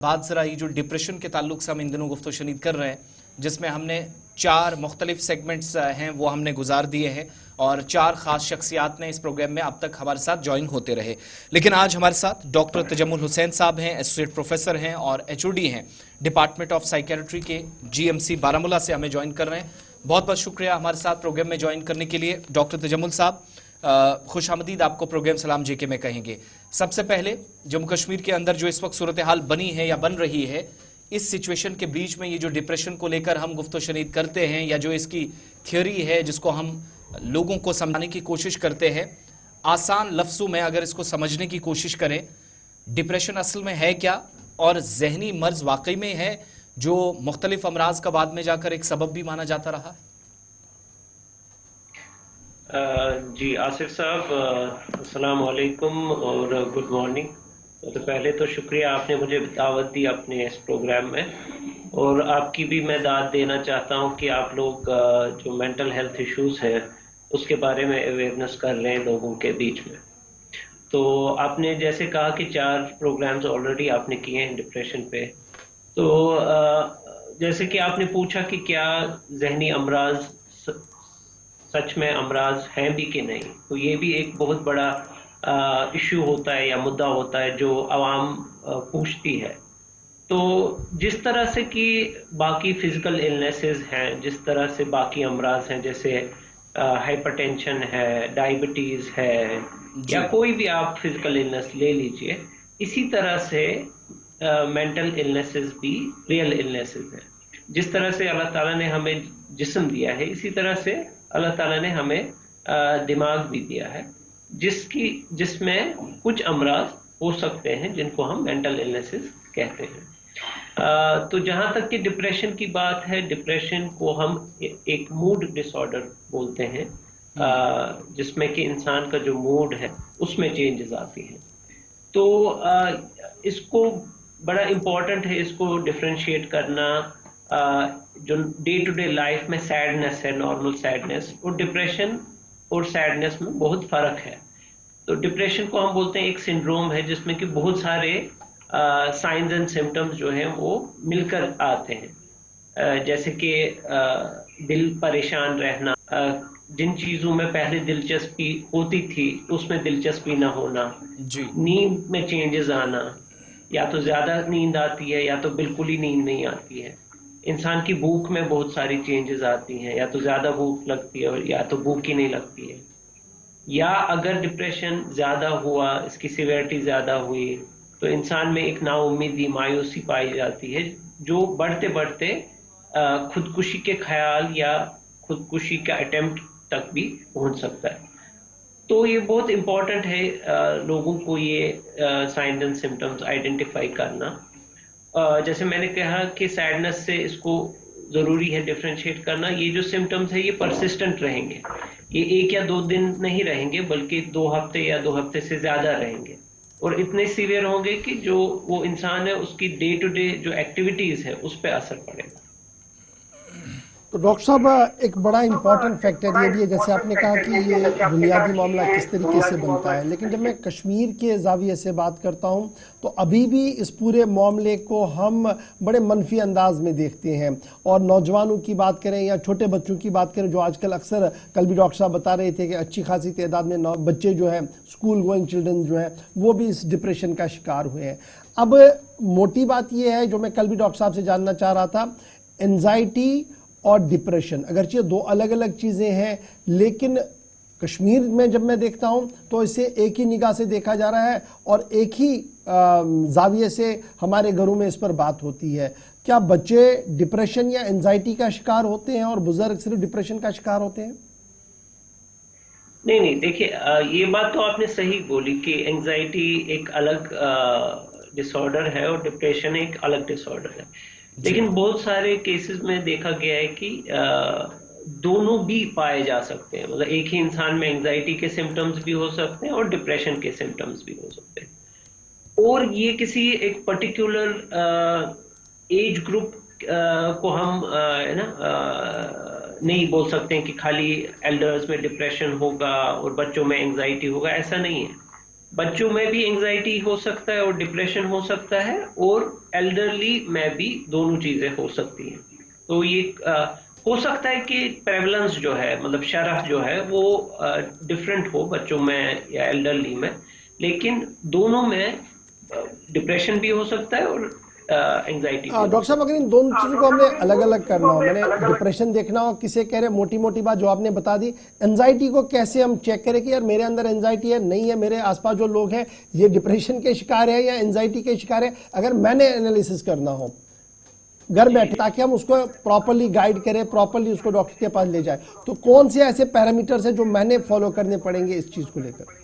बात ज़रा ये जो डिप्रेशन के ताल्लुक से हम इन दिनों गुफ्तगू शनीद कर रहे हैं, जिसमें हमने 4 मुख्तलिफ सेगमेंट्स हैं वो हमने गुजार दिए हैं और 4 ख़ास शख्सियात ने इस प्रोग्राम में अब तक हमारे साथ ज्वाइन होते रहे। लेकिन आज हमारे साथ डॉक्टर तजम्मुल हुसैन साहब हैं, एसोसिएट प्रोफेसर हैं और HOD हैं डिपार्टमेंट ऑफ साइकेट्री के GMC बारामूला से हमें ज्वाइन कर रहे हैं। बहुत बहुत शुक्रिया हमारे साथ प्रोग्राम में ज्वाइन करने के लिए। डॉक्टर तजम्मुल साहब, खुशामदीद आपको प्रोग्राम सलाम JK में कहेंगे। सबसे पहले जम्मू कश्मीर के अंदर जो इस वक्त सूरत हाल बनी है या बन रही है, इस सिचुएशन के बीच में ये जो डिप्रेशन को लेकर हम गुफ्तगू शनीद करते हैं या जो इसकी थ्योरी है जिसको हम लोगों को समझाने की कोशिश करते हैं, आसान लफ्ज़ों में अगर इसको समझने की कोशिश करें, डिप्रेशन असल में है क्या और जहनी मर्ज वाकई में है जो मुख्तलिफ अमराज का बाद में जाकर एक सबब भी माना जाता रहा है? जी आसिफ साहब, अस्सलाम वालेकुम और गुड मॉर्निंग। तो पहले तो शुक्रिया, आपने मुझे दावत दी अपने इस प्रोग्राम में, और आपकी भी मैं दाद देना चाहता हूं कि आप लोग जो मेंटल हेल्थ इश्यूज़ है उसके बारे में अवेयरनेस कर रहे हैं लोगों के बीच में। तो आपने जैसे कहा कि 4 प्रोग्राम्स ऑलरेडी आपने किए हैं डिप्रेशन पे। तो जैसे कि आपने पूछा कि क्या जहनी अमराज सच में अमराज हैं भी कि नहीं, तो ये भी एक बहुत बड़ा इशू होता है या मुद्दा होता है जो आवाम पूछती है। तो जिस तरह से कि बाकी फिजिकल इलनेसेस हैं, जिस तरह से बाकी अमराज हैं, जैसे हाइपरटेंशन है, डायबिटीज़ है, या कोई भी आप फिजिकल इलनेस ले लीजिए, इसी तरह से मेंटल इलनेसेस भी रियल इलनेसेस हैं। जिस तरह से अल्लाह ताला ने हमें जिस्म दिया है, इसी तरह से अल्लाह ताला ने हमें दिमाग भी दिया है, जिसमें कुछ अमराज हो सकते हैं जिनको हम मेंटल इलनेसेस कहते हैं। तो जहाँ तक कि डिप्रेशन की बात है, डिप्रेशन को हम एक मूड डिसऑर्डर बोलते हैं, जिसमें कि इंसान का जो मूड है उसमें चेंजेस आती हैं। तो इसको बड़ा इम्पोर्टेंट है इसको डिफरेंशिएट करना। जो डे टू डे लाइफ में सैडनेस है, नॉर्मल सैडनेस, और डिप्रेशन और सैडनेस में बहुत फ़र्क है। तो डिप्रेशन को हम बोलते हैं एक सिंड्रोम है जिसमें कि बहुत सारे साइंस एंड सिम्टम्स जो हैं वो मिलकर आते हैं, जैसे कि दिल परेशान रहना, जिन चीज़ों में पहले दिलचस्पी होती थी उसमें दिलचस्पी ना होना, नींद में चेंजेस आना, या तो ज़्यादा नींद आती है या तो बिल्कुल ही नींद नहीं आती है। इंसान की भूख में बहुत सारी चेंजेस आती हैं, या तो ज़्यादा भूख लगती है और या तो भूख ही नहीं लगती है। या अगर डिप्रेशन ज़्यादा हुआ, इसकी सिवियरिटी ज़्यादा हुई, तो इंसान में एक नाउम्मीदी, मायूसी पाई जाती है, जो बढ़ते बढ़ते खुदकुशी के ख्याल या खुदकुशी का अटेम्प्ट तक भी पहुंच सकता है। तो ये बहुत इम्पोर्टेंट है लोगों को ये साइंस एंड सिम्टम्स आइडेंटिफाई करना। जैसे मैंने कहा कि सैडनेस से इसको ज़रूरी है डिफरेंशिएट करना। ये जो सिम्टम्स है ये परसिस्टेंट रहेंगे, ये 1 या 2 दिन नहीं रहेंगे, बल्कि 2 हफ्ते या 2 हफ्ते से ज़्यादा रहेंगे, और इतने सीवियर होंगे कि जो वो इंसान है उसकी डे टू डे जो एक्टिविटीज़ है उस पर असर पड़ेगा। तो डॉक्टर साहब, एक बड़ा इम्पॉर्टेंट फैक्टर ये भी है, जैसे आपने कहा कि ये बुनियादी मामला किस तरीके से बनता है, लेकिन जब मैं कश्मीर के ज़ाविये से बात करता हूँ तो अभी भी इस पूरे मामले को हम बड़े मनफी अंदाज में देखते हैं। और नौजवानों की बात करें या छोटे बच्चों की बात करें, जो आजकल अक्सर, कल भी डॉक्टर साहब बता रहे थे कि अच्छी खासी तादाद में बच्चे जो हैं, स्कूल गोइंग चिल्ड्रन जो हैं, वो भी इस डिप्रेशन का शिकार हुए हैं। अब मोटी बात यह है, जो मैं कल भी डॉक्टर साहब से जानना चाह रहा था, एनजाइटी और डिप्रेशन अगरचे 2 अलग अलग चीज़ें हैं, लेकिन कश्मीर में जब मैं देखता हूं तो इसे एक ही निगाह से देखा जा रहा है और एक ही जाविये से हमारे घरों में इस पर बात होती है। क्या बच्चे डिप्रेशन या एंजाइटी का शिकार होते हैं और बुजुर्ग सिर्फ डिप्रेशन का शिकार होते हैं? नहीं, देखिए, ये बात तो आपने सही बोली कि एंजाइटी एक अलग डिसऑर्डर है और डिप्रेशन एक अलग डिसऑर्डर है, लेकिन बहुत सारे केसेस में देखा गया है कि दोनों भी पाए जा सकते हैं। मतलब एक ही इंसान में एंजाइटी के सिम्टम्स भी हो सकते हैं और डिप्रेशन के सिम्टम्स भी हो सकते हैं, और ये किसी एक पर्टिकुलर एज ग्रुप को हम नहीं बोल सकते हैं कि खाली एल्डर्स में डिप्रेशन होगा और बच्चों में एंजाइटी होगा, ऐसा नहीं है। बच्चों में भी एंजाइटी हो सकता है और डिप्रेशन हो सकता है, और एल्डरली में भी दोनों चीजें हो सकती हैं। तो ये हो सकता है कि प्रेवलेंस जो है, मतलब शरह जो है वो डिफरेंट हो बच्चों में या एल्डरली में, लेकिन दोनों में डिप्रेशन भी हो सकता है और एंजाइटी भी हो डॉक्टर साहब, सकता अगर इन दोनों चीज़ों को हमने अलग अलग करना हो, मैंने डिप्रेशन देखना हो, किसे कह रहे मोटी मोटी बात जो आपने बता दी, एंजाइटी को कैसे हम चेक करें कि यार मेरे अंदर एंजाइटी है नहीं है, मेरे आसपास जो लोग हैं ये डिप्रेशन के शिकार है या एंजाइटी के शिकार है, अगर मैंने एनालिसिस करना हो घर बैठे, ताकि हम उसको प्रॉपरली गाइड करें, प्रॉपरली उसको डॉक्टर के पास ले जाए, तो कौन से ऐसे पैरामीटर्स है जो मैंने फॉलो करने पड़ेंगे इस चीज़ को लेकर?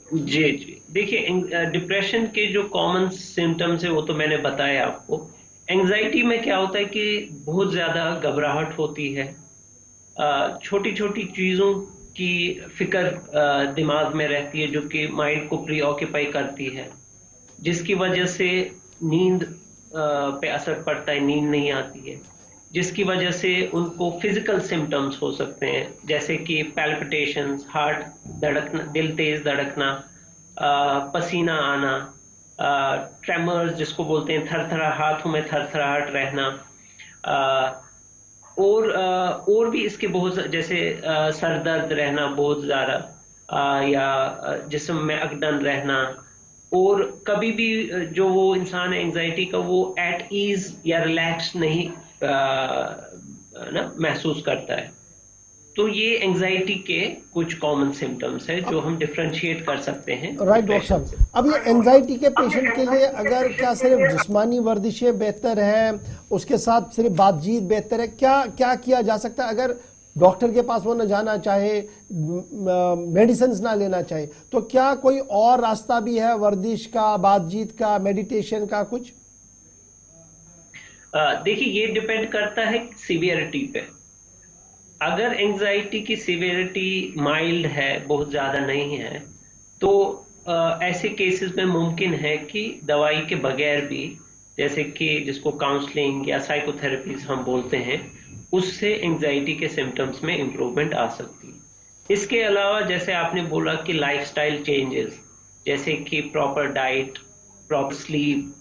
जी जी, देखिए डिप्रेशन के जो कॉमन सिम्टम्स है वो तो मैंने बताया आपको। एंजाइटी में क्या होता है कि बहुत ज्यादा घबराहट होती है, छोटी छोटी चीजों की फिक्र दिमाग में रहती है जो कि माइंड को प्री ऑक्यूपाई करती है, जिसकी वजह से नींद पे असर पड़ता है, नींद नहीं आती है, जिसकी वजह से उनको फिजिकल सिम्टम्स हो सकते हैं, जैसे कि पैल्पिटेशंस, हार्ट धड़कना, दिल तेज धड़कना, पसीना आना, ट्रेमर्स जिसको बोलते हैं, थरथरा, हाथों में थरथराहट रहना, और भी इसके बहुत, जैसे सर दर्द रहना बहुत ज़्यादा, या जिस्म में अकड़न रहना, और कभी भी जो वो इंसान है एंजाइटी का, वो एट ईज या रिलैक्स नहीं ना महसूस करता है। तो ये एंजाइटी के कुछ कॉमन सिम्टम्स है जो हम डिफरेंशिएट कर सकते हैं राइट डॉक्टर डिप्रेशन से। साहब, अब ये एंजाइटी के पेशेंट के लिए अगर क्या सिर्फ जिस्मानी वर्जिशें बेहतर है, उसके साथ सिर्फ बातचीत बेहतर है, क्या क्या किया जा सकता है अगर डॉक्टर के पास वो न जाना चाहे, मेडिसिन ना लेना चाहे, तो क्या कोई और रास्ता भी है वर्जिश का, बातचीत का, मेडिटेशन का कुछ? देखिए, ये डिपेंड करता है सीवियरिटी पे। अगर एंजाइटी की सीवियरिटी माइल्ड है, बहुत ज़्यादा नहीं है, तो ऐसे केसेस में मुमकिन है कि दवाई के बगैर भी, जैसे कि जिसको काउंसलिंग या साइकोथेरेपीज हम बोलते हैं, उससे एंजाइटी के सिम्टम्स में इम्प्रूवमेंट आ सकती है। इसके अलावा जैसे आपने बोला कि लाइफस्टाइल चेंजेस, जैसे कि proper diet, proper sleep,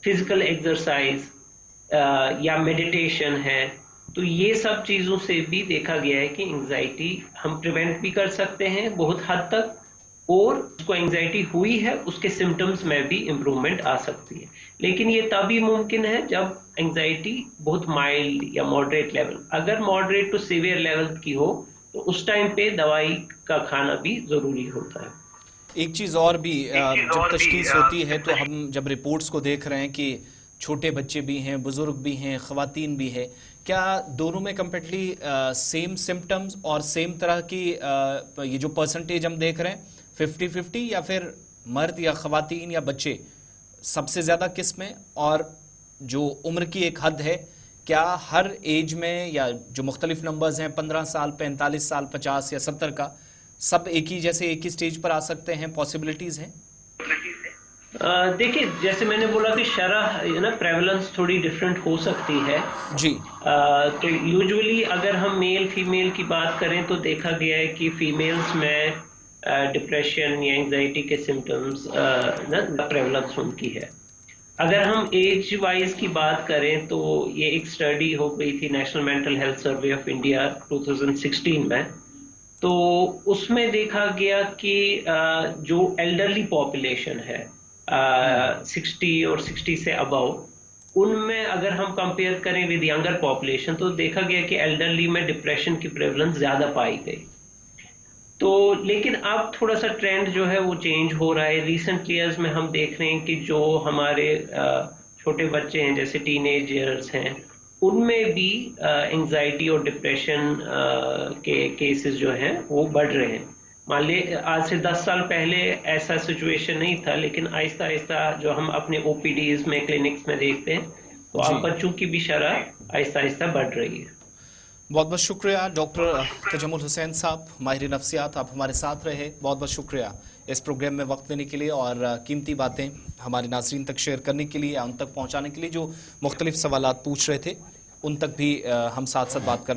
physical exercise या मेडिटेशन है, तो ये सब चीज़ों से भी देखा गया है कि एंजाइटी हम प्रिवेंट भी कर सकते हैं बहुत हद तक, और उसको एंजाइटी हुई है उसके सिम्टम्स में भी इम्प्रूवमेंट आ सकती है। लेकिन ये तभी मुमकिन है जब एंजाइटी बहुत माइल्ड या मॉडरेट लेवल, अगर मॉडरेट टू सीवियर लेवल की हो तो उस टाइम पे दवाई का खाना भी ज़रूरी होता है। एक चीज़ और भी, जब तशखीस होती है तो हम जब रिपोर्ट्स को देख रहे हैं कि छोटे बच्चे भी हैं, बुजुर्ग भी हैं, ख़वातीन भी हैं, क्या दोनों में कम्प्लीटली सेम सिम्टम्स और सेम तरह की ये जो परसेंटेज हम देख रहे हैं 50-50, या फिर मर्द या ख़वातीन या बच्चे सबसे ज़्यादा किस में? और जो उम्र की एक हद है, क्या हर एज में, या जो मुख्तलिफ नंबर्स हैं 15 साल, 45 साल, 50 या 70 का, सब एक ही जैसे एक ही स्टेज पर आ सकते हैं? पॉसिबिलिटीज़ हैं? देखिए, जैसे मैंने बोला कि शरह ना प्रेवलेंस थोड़ी डिफरेंट हो सकती है जी। तो यूजुअली अगर हम मेल फीमेल की बात करें तो देखा गया है कि फीमेल्स में डिप्रेशन या एंजाइटी के सिम्टम्स ना प्रेवलेंस उनकी है। अगर हम एज वाइज की बात करें तो ये एक स्टडी हो गई थी national mental health survey of India 2016 में, तो उसमें देखा गया कि जो एल्डरली पॉपुलेशन है 60 और 60 से अबव, उनमें अगर हम कंपेयर करें विद यंगर पॉपुलेशन तो देखा गया कि एल्डरली में डिप्रेशन की प्रेवलेंस ज़्यादा पाई गई। तो लेकिन अब थोड़ा सा ट्रेंड जो है वो चेंज हो रहा है। रिसेंट ईयर्स में हम देख रहे हैं कि जो हमारे छोटे बच्चे हैं, जैसे टीनेजर्स हैं, उनमें भी एंजाइटी और डिप्रेशन के केसेस जो हैं वो बढ़ रहे हैं। मान लीजिए आज से 10 साल पहले ऐसा सिचुएशन नहीं था, लेकिन आहिस्ता आहिस्ता जो हम अपने ओपीडीज में, क्लिनिक्स में देखते हैं, तो आप बच्चों की भी शरह आहिस्ता आहिस्ता बढ़ रही है। बहुत बहुत शुक्रिया डॉक्टर तजम्मुल हुसैन साहब, माहिर नफ्सियात, आप हमारे साथ रहे। बहुत बहुत शुक्रिया इस प्रोग्राम में वक्त देने के लिए और कीमती बातें हमारे नाज़रीन तक शेयर करने के लिए, उन तक पहुँचाने के लिए। जो मुख्तलिफ सवालात पूछ रहे थे उन तक भी हम साथ साथ बात कर रहे